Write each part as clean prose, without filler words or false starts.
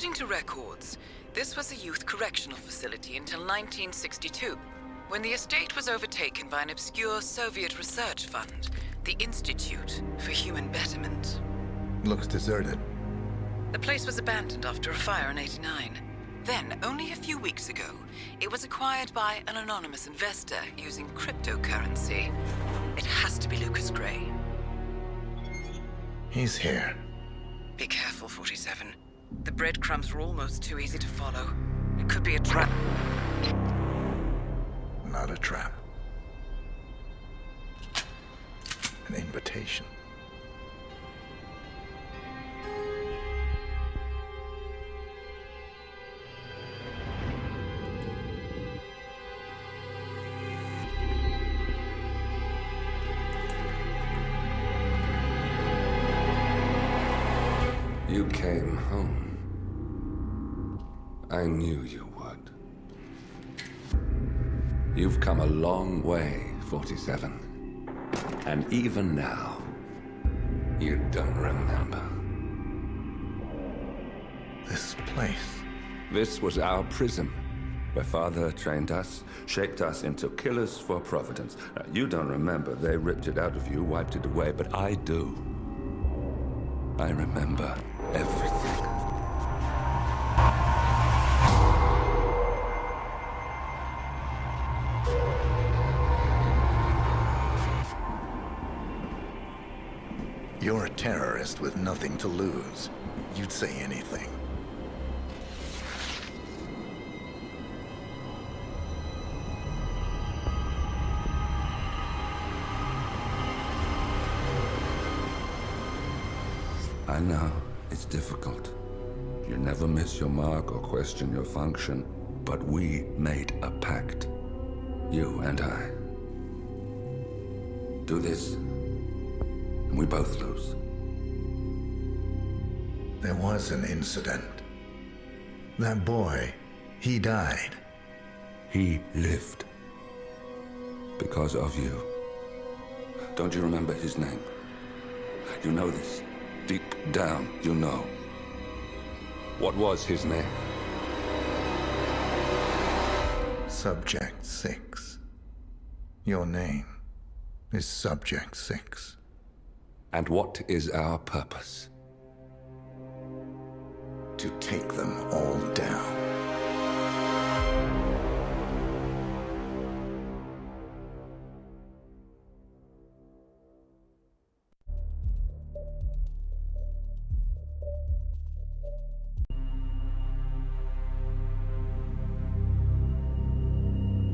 According to records, this was a youth correctional facility until 1962, when the estate was overtaken by an obscure Soviet research fund, the Institute for Human Betterment. Looks deserted. The place was abandoned after a fire in '89. Then, only a few weeks ago, it was acquired by an anonymous investor using cryptocurrency. It has to be Lucas Gray. He's here. Be careful, 47. The breadcrumbs are almost too easy to follow. It could be a trap. Not a trap. An invitation. You came home. I knew you would. You've come a long way, 47. And even now, you don't remember. This place. This was our prison, where Father trained us, shaped us into killers for Providence. You don't remember. They ripped it out of you, wiped it away, but I do. I remember everything. You're a terrorist with nothing to lose. You'd say anything. I know, it's difficult. You never miss your mark or question your function, but we made a pact. You and I. Do this, and we both lose. There was an incident. That boy, he died. He lived. Because of you. Don't you remember his name? You know this. Deep down, you know. What was his name? Subject 6. Your name is Subject 6. And what is our purpose? To take them all down.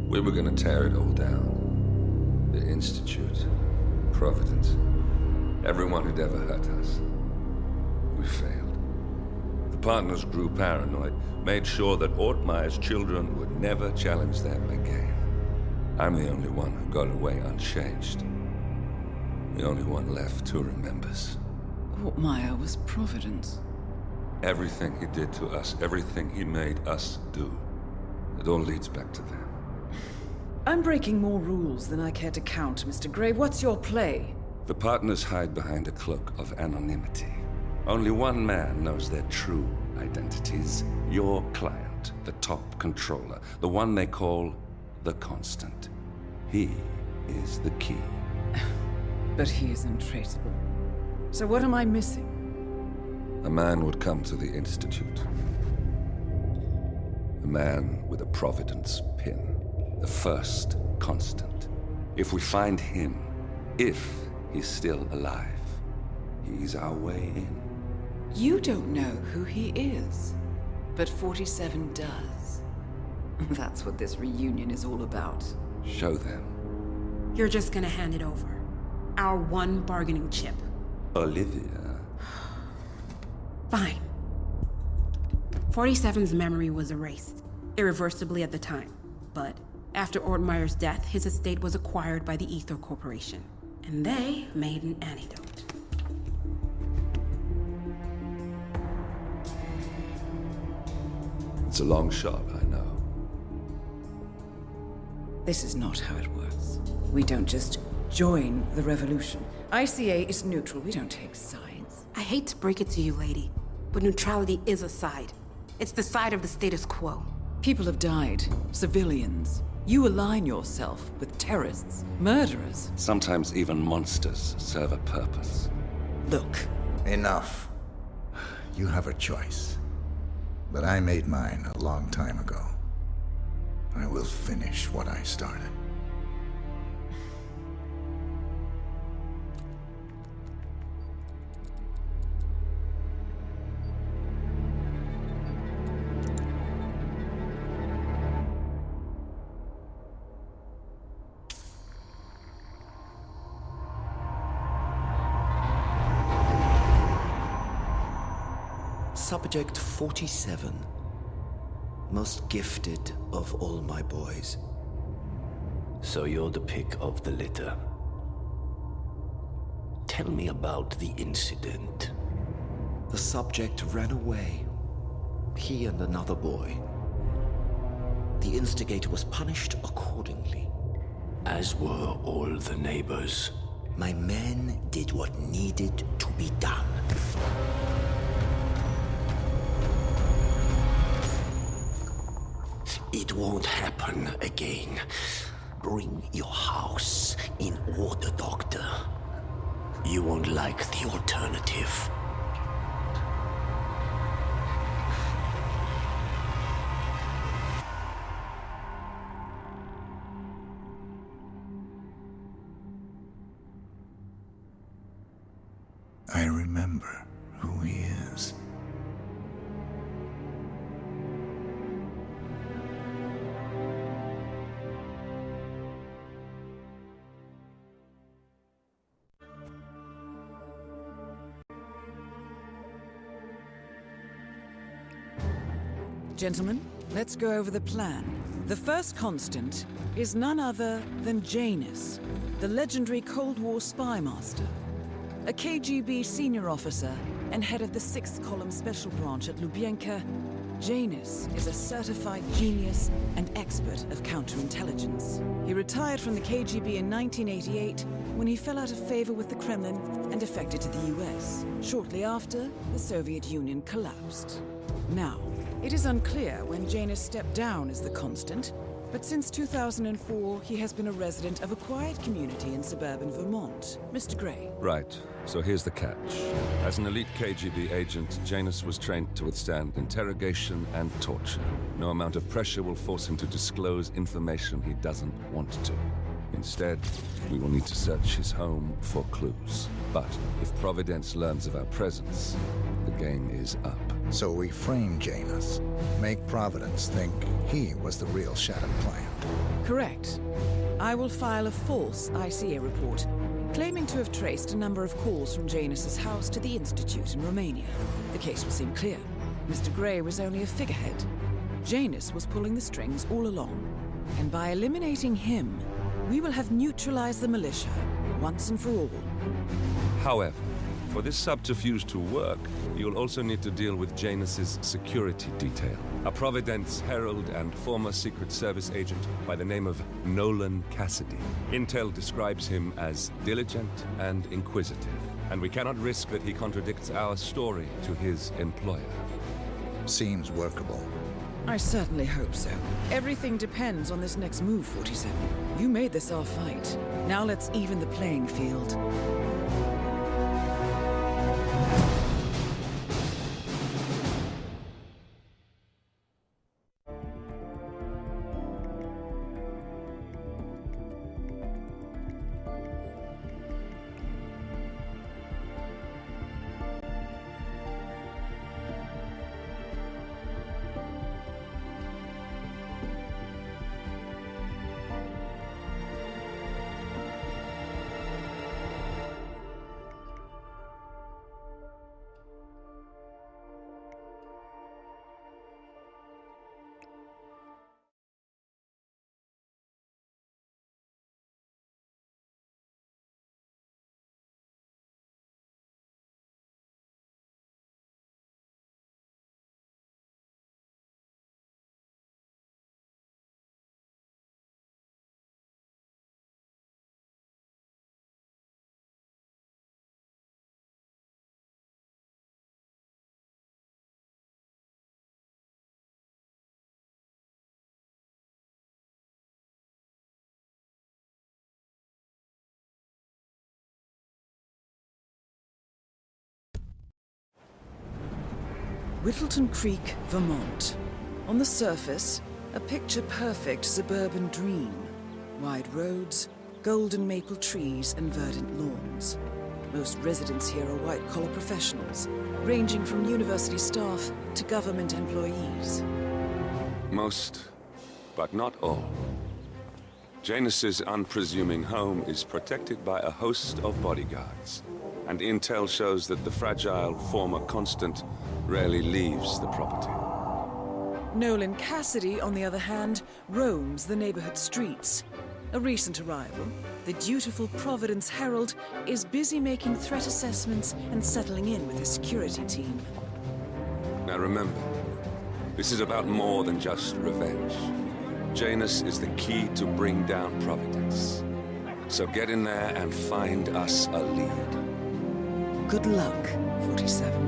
We were gonna tear it all down. The Institute, Providence, everyone who'd ever hurt us. We failed. The partners grew paranoid, made sure that Ortmeyer's children would never challenge them again. I'm the only one who got away unchanged. The only one left who remembers. Ortmeyer was Providence. Everything he did to us, everything he made us do, it all leads back to them. I'm breaking more rules than I care to count, Mr. Gray. What's your play? The partners hide behind a cloak of anonymity. Only one man knows their true identities. Your client, the top controller, the one they call the Constant. He is the key. But he is untraceable. So what am I missing? A man would come to the Institute. A man with a Providence pin. The first Constant. If we find him, if he's still alive, he's our way in. You don't know who he is, but 47 does. That's what this reunion is all about. Show them. You're just gonna hand it over. Our one bargaining chip. Olivia. Fine. 47's memory was erased, irreversibly at the time. But after Ortmeyer's death, his estate was acquired by the Ether Corporation. And they made an antidote. It's a long shot, I know. This is not how it works. We don't just join the revolution. ICA is neutral. We don't take sides. I hate to break it to you, lady, but neutrality is a side. It's the side of the status quo. People have died. Civilians. You align yourself with terrorists, murderers. Sometimes even monsters serve a purpose. Look, Enough. You have a choice. But I made mine a long time ago. I will finish what I started. Subject 47. Most gifted of all my boys. So you're the pick of the litter. Tell me about the incident. The subject ran away. He and another boy. The instigator was punished accordingly. As were all the neighbors. My men did what needed to be done. It won't happen again. Bring your house in order, Doctor. You won't like the alternative. I remember who he is. gentlemen, let's go over the plan. The first constant is none other than Janus, the legendary Cold War spy master. A KGB senior officer and head of the 6th Column Special Branch at Lubyanka, Janus is a certified genius and expert of counterintelligence. He retired from the KGB in 1988 when he fell out of favor with the Kremlin and defected to the US. Shortly after, the Soviet Union collapsed. Now, it is unclear when Janus stepped down as the constant, but since 2004, he has been a resident of a quiet community in suburban Vermont. Mr. Gray. Right. So here's the catch. As an elite KGB agent, Janus was trained to withstand interrogation and torture. No amount of pressure will force him to disclose information he doesn't want to. Instead, we will need to search his home for clues. But if Providence learns of our presence, the game is up. So we frame Janus, make Providence think he was the real shadow client. Correct. I will file a false ICA report, claiming to have traced a number of calls from Janus's house to the Institute in Romania. The case will seem clear. Mr. Gray was only a figurehead. Janus was pulling the strings all along. And by eliminating him, we will have neutralized the militia, once and for all. However, for this subterfuge to work, you'll also need to deal with Janus's security detail. A Providence herald and former Secret Service agent by the name of Nolan Cassidy. Intel describes him as diligent and inquisitive, and we cannot risk that he contradicts our story to his employer. Seems workable. I certainly hope so. Everything depends on this next move, 47. You made this our fight. Now let's even the playing field. Whittleton Creek, Vermont. On the surface, a picture-perfect suburban dream. Wide roads, golden maple trees, and verdant lawns. Most residents here are white-collar professionals, ranging from university staff to government employees. Most, but not all. Janus's unpresuming home is protected by a host of bodyguards, and intel shows that the fragile former constant rarely leaves the property. Nolan Cassidy, on the other hand, roams the neighborhood streets. A recent arrival, the dutiful Providence Herald is busy making threat assessments and settling in with his security team. Now remember, this is about more than just revenge. Janus is the key to bring down Providence. So get in there and find us a lead. Good luck, 47.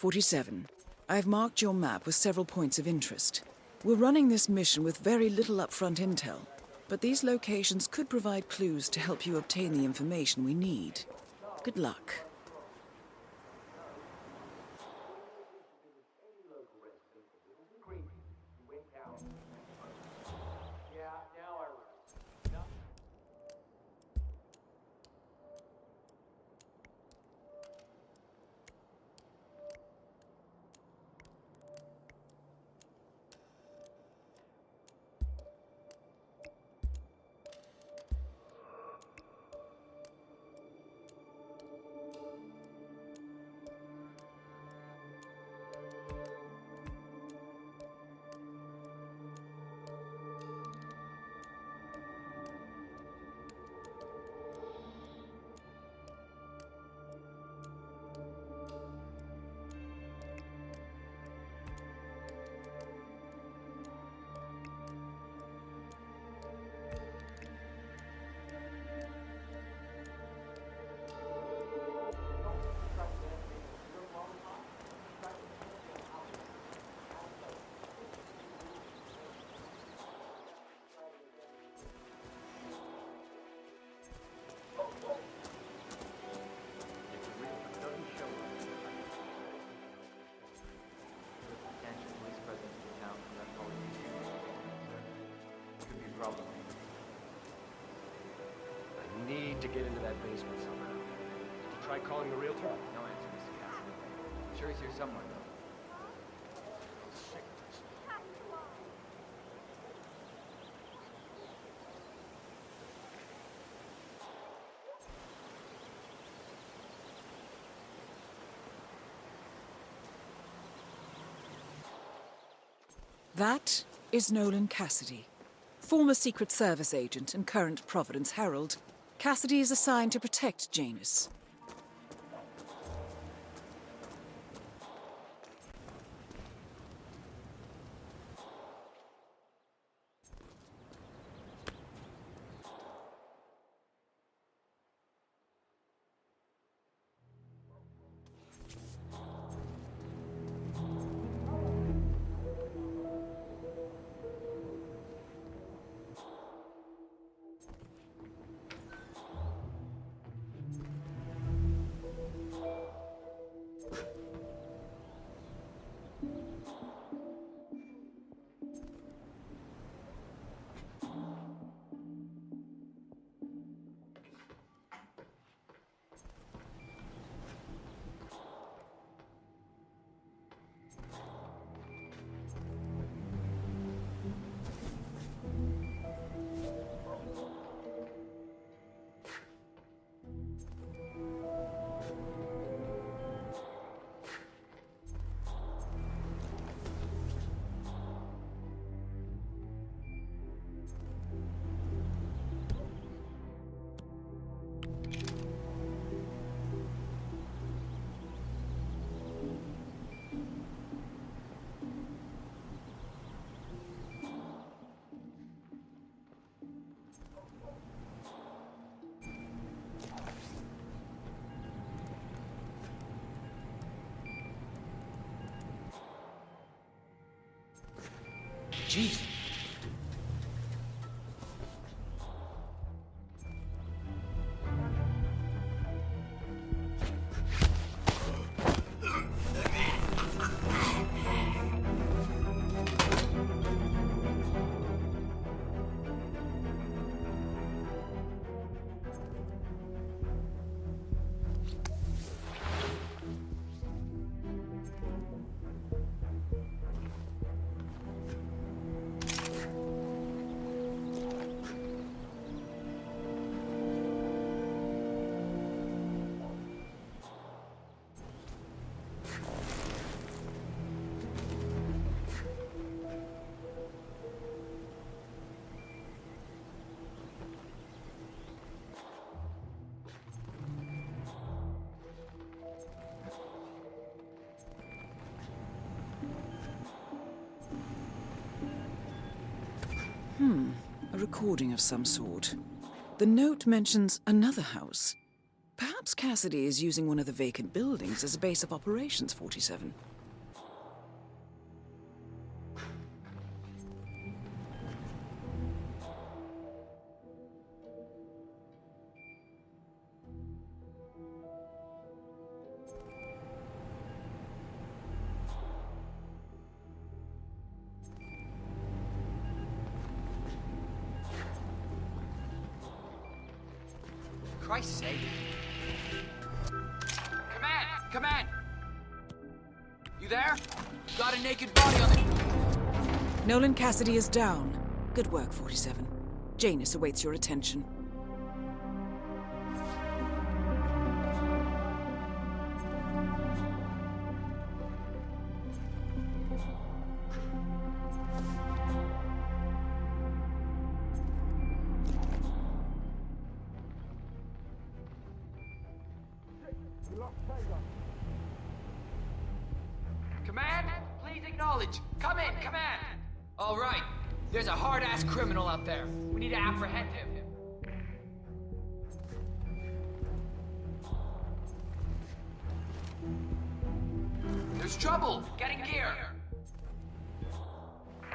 "47. I've marked your map with several points of interest. We're running this mission with very little upfront intel, but these locations could provide clues to help you obtain the information we need. Good luck." I need to get into that basement somehow. Did you try calling the realtor? No answer, Mr. Cassidy. I'm sure he's here somewhere, though. That is Nolan Cassidy. Former Secret Service agent and current Providence Herald, Cassidy is assigned to protect Janus. Jeez. A recording of some sort. The note mentions another house. Perhaps Cassidy is using one of the vacant buildings as a base of operations, 47. Christ's sake. Command! You there? Got a naked body on the... Nolan Cassidy is down. Good work, 47. Janus awaits your attention. Command, please acknowledge. Come in, command. All right. There's a hard-ass criminal out there. We need to apprehend him. There's trouble. Getting gear.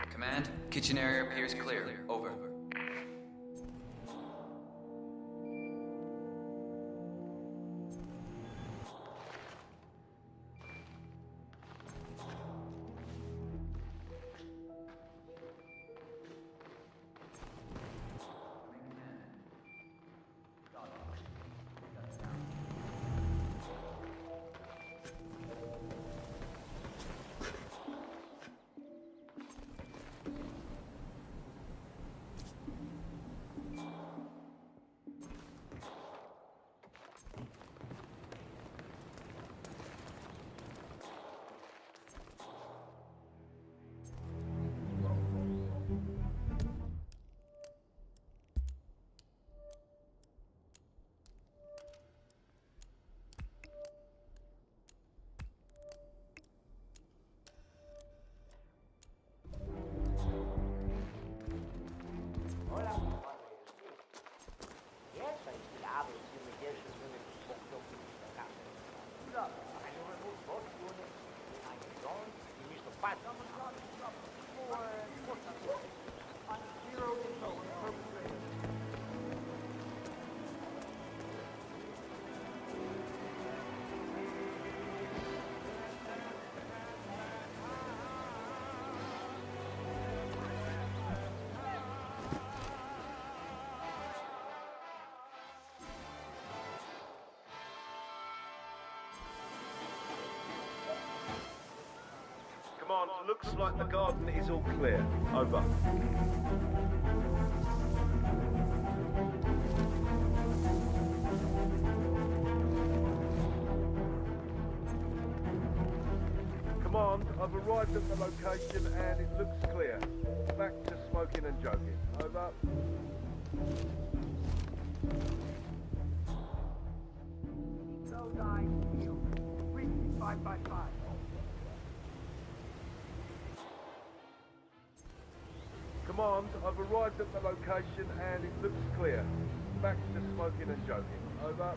Command, kitchen area appears clear. Over. Command, looks like the garden is all clear. Over. Command, I've arrived at the location and it looks clear. Back to smoking and joking. Over. No die, heal. 5 by 5. Command, I've arrived at the location and it looks clear. Back to smoking and joking. Over.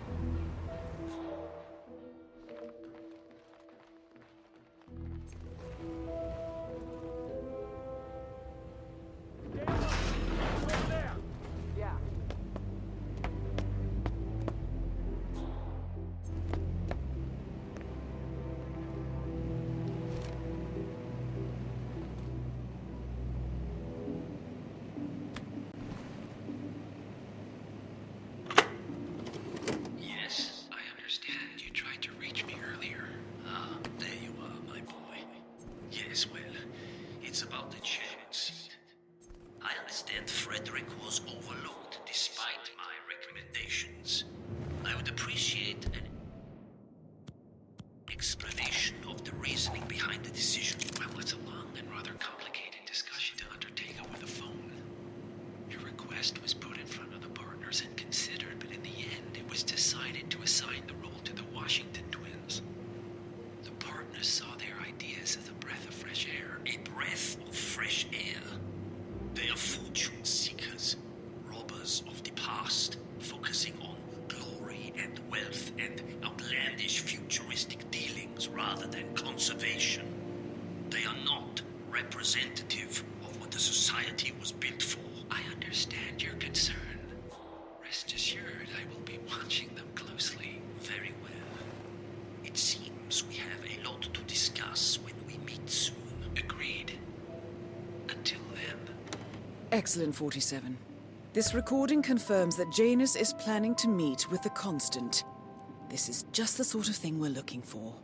the chairman's seat. I understand Frederick was overlooked despite my recommendations. I would appreciate an explanation of the reasoning behind the decision. Well, it's a long and rather complicated discussion to undertake over the phone. Your request was put in front of the partners and considered, but in the end, it was decided to assign the role to the Washington twins. The partners saw their ideas as a breath of fresh air. A breath of fresh air? They are fortune seekers, robbers of the past, focusing on glory and wealth and outlandish futuristic dealings rather than conservation. They are not representative of what the society was built for. I understand your concern. Rest assured, I will be watching them closely. Very well. It seems we have a lot to discuss when we meet soon. Agreed. Until then. Excellent, 47. This recording confirms that Janus is planning to meet with the Constant. This is just the sort of thing we're looking for.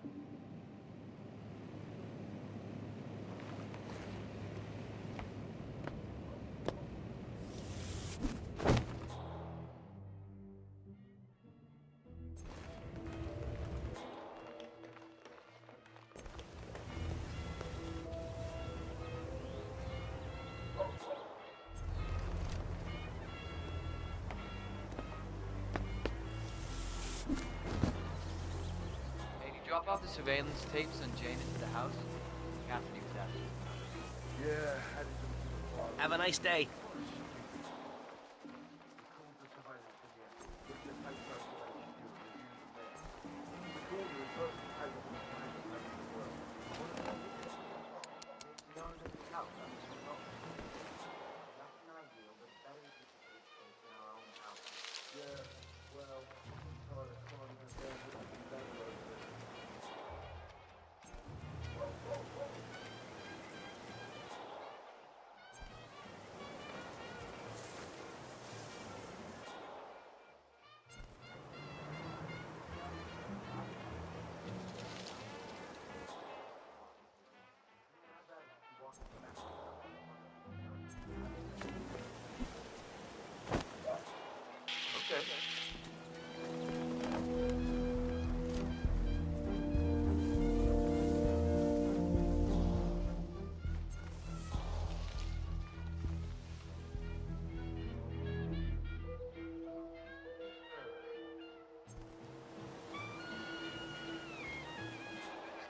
Drop off the surveillance tapes on Jane into the house. Cassidy was after you. Yeah, headed to the file. Have a nice day.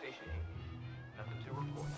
Station 8. Nothing to report.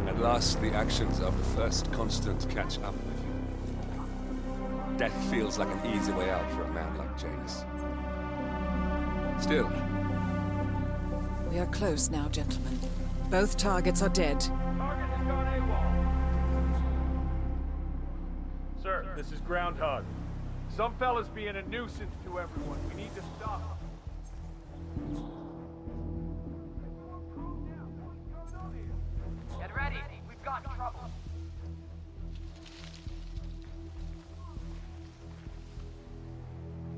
At last, the actions of the first Constant catch up with you. Death feels like an easy way out for a man like Janus. Still. We are close now, gentlemen. Both targets are dead. Target has gone AWOL. Sir, this is Groundhog. Some fella's being a nuisance to everyone. We need to stop him. got in trouble.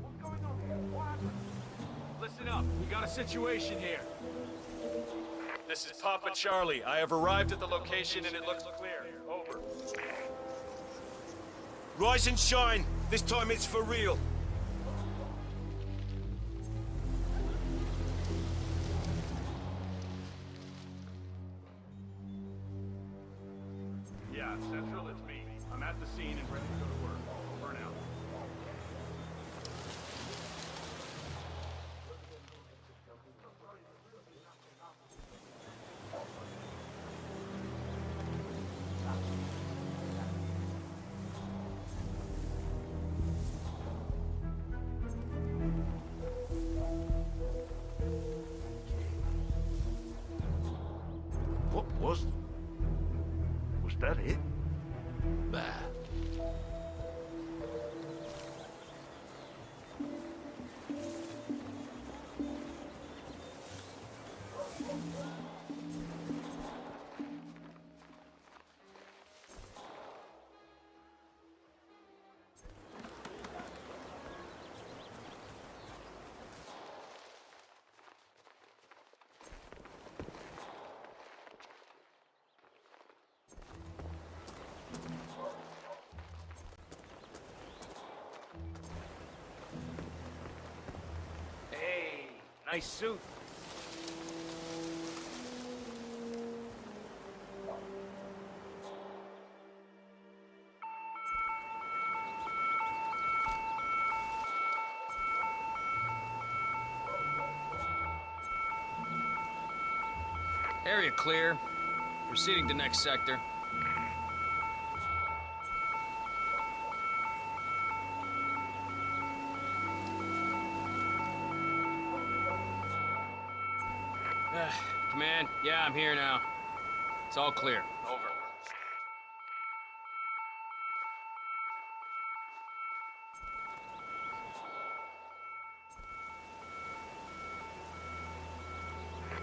What's going on here? What happened? Listen up, we got a situation here. This is Papa Charlie. I have arrived at the location and it looks clear. Over. Rise and shine. This time it's for real. Yeah, Central, it's me. I'm at the scene and ready to go to work. Over and out. What was... Was that it? Bah. Hey, nice suit. Area clear. Proceeding to next sector. Command, yeah, I'm here now. It's all clear. Over.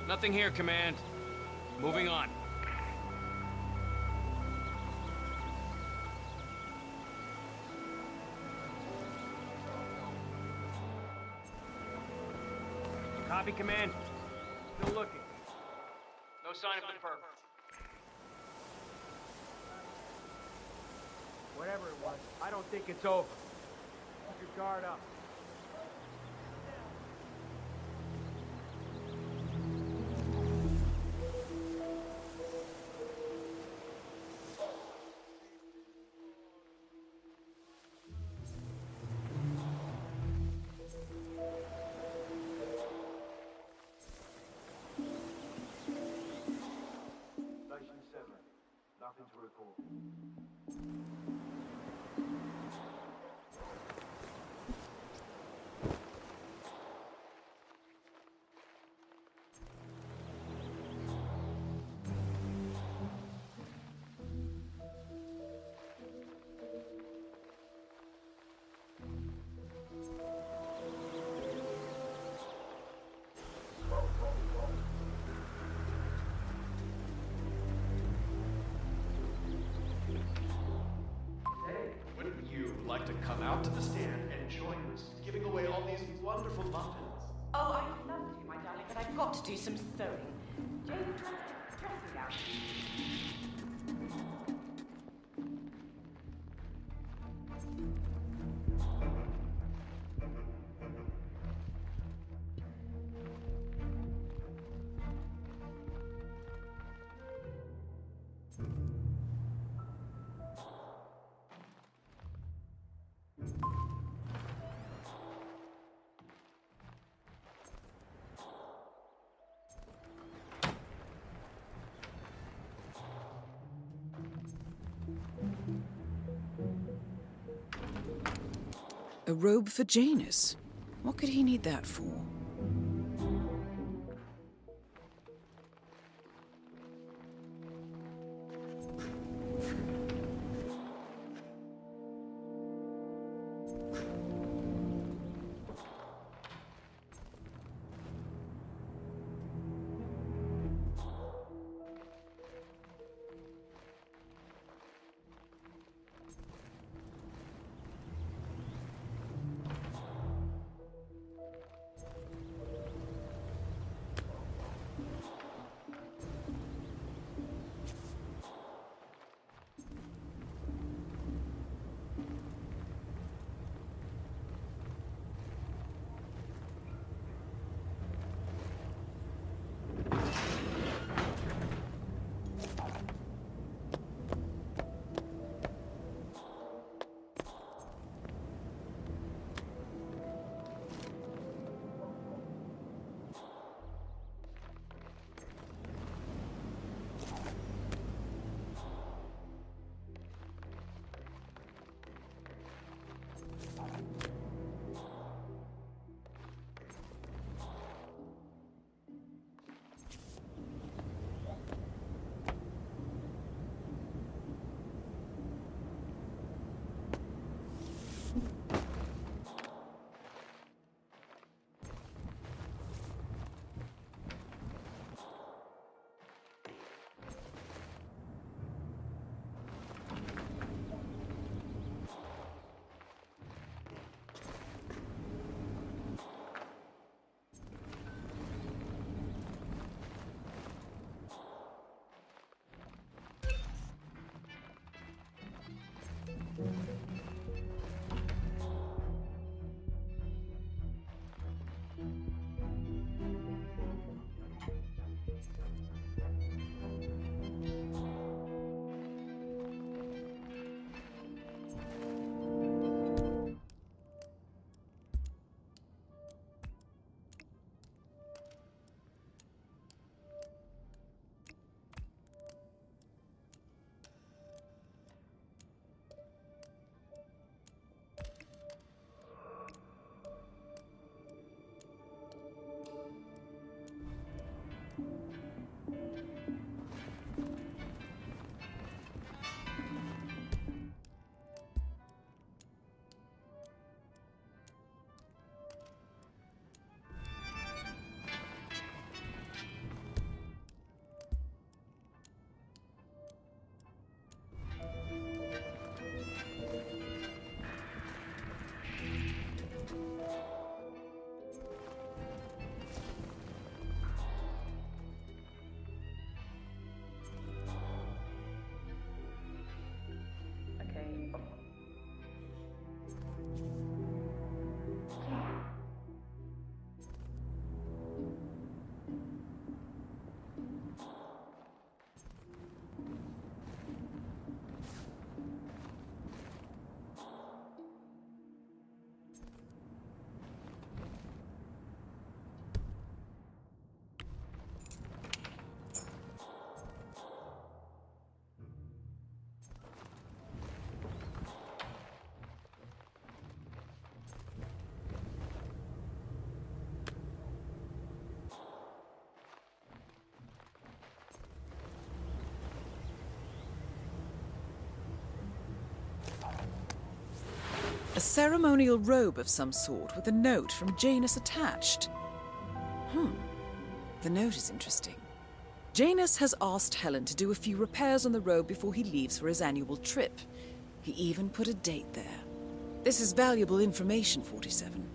Nothing here, Command. Moving on. Copy, Command. Still looking. No sign of the perp. Whatever it was, I don't think it's over. Keep your guard up. Station 7. Nothing to report. Wouldn't you like to come out to the stand and join us, giving away all these wonderful muffins? Oh, I'd love to, my darling, but I've got to do some sewing. Jane, dress me out. A robe for Janus. What could he need that for? A ceremonial robe of some sort with a note from Janus attached. The note is interesting. Janus has asked Helen to do a few repairs on the robe before he leaves for his annual trip. He even put a date there. This is valuable information, 47.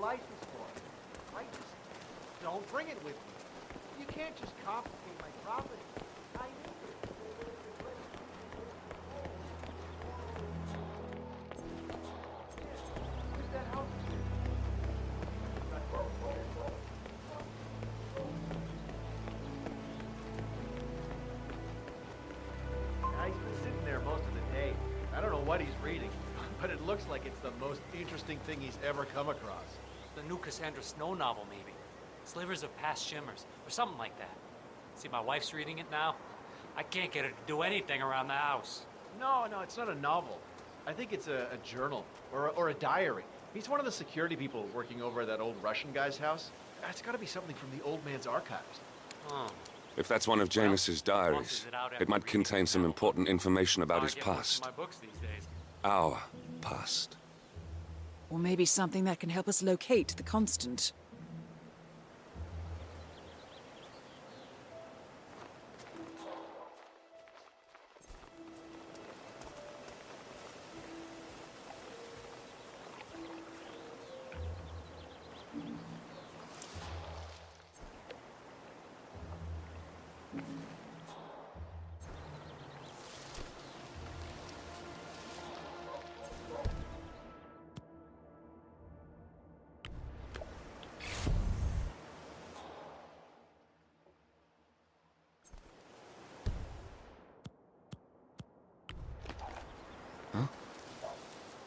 license for it. I just don't bring it with me. You can't just confiscate my property. I need it. Use that house. He's been sitting there most of the day. I don't know what he's reading, but it looks like it's the most interesting thing he's ever come across. The new Cassandra Snow novel, maybe. Slivers of Past Shimmers, or something like that. See, my wife's reading it now. I can't get her to do anything around the house. No, it's not a novel. I think it's a journal, or a diary. He's one of the security people working over at that old Russian guy's house. It's gotta be something from the old man's archives. Oh. If that's one of Janus's diaries, it might contain some important information about his past. My books these days. Our past. Or maybe something that can help us locate the Constant.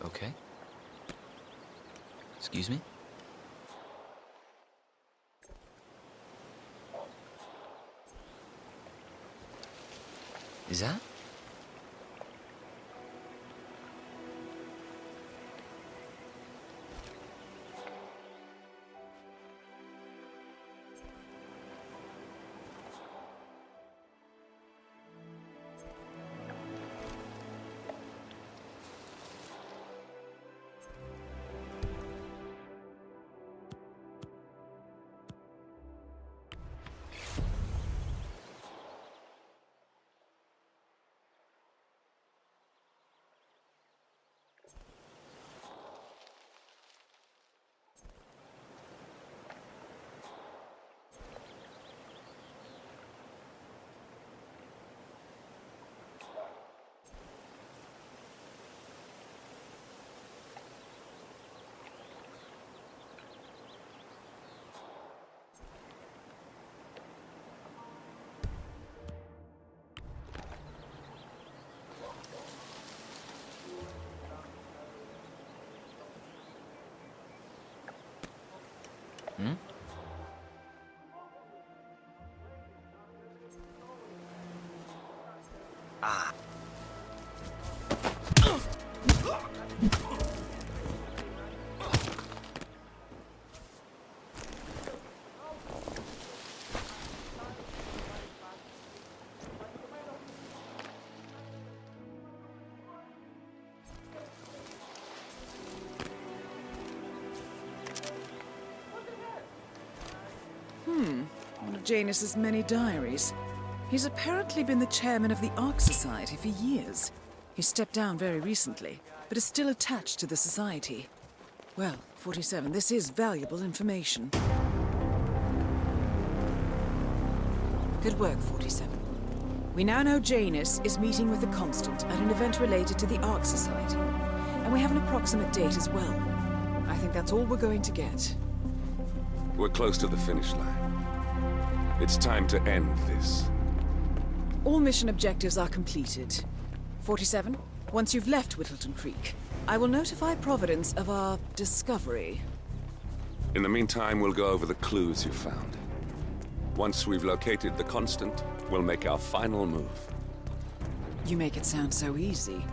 Okay. Excuse me? Is that? Hmm? Ah. One of Janus's many diaries. He's apparently been the chairman of the Ark Society for years. He stepped down very recently, but is still attached to the society. Well, 47, this is valuable information. Good work, 47. We now know Janus is meeting with the Constant at an event related to the Ark Society. And we have an approximate date as well. I think that's all we're going to get. We're close to the finish line. It's time to end this. All mission objectives are completed. 47, once you've left Whittleton Creek, I will notify Providence of our discovery. In the meantime, we'll go over the clues you found. Once we've located the Constant, we'll make our final move. You make it sound so easy.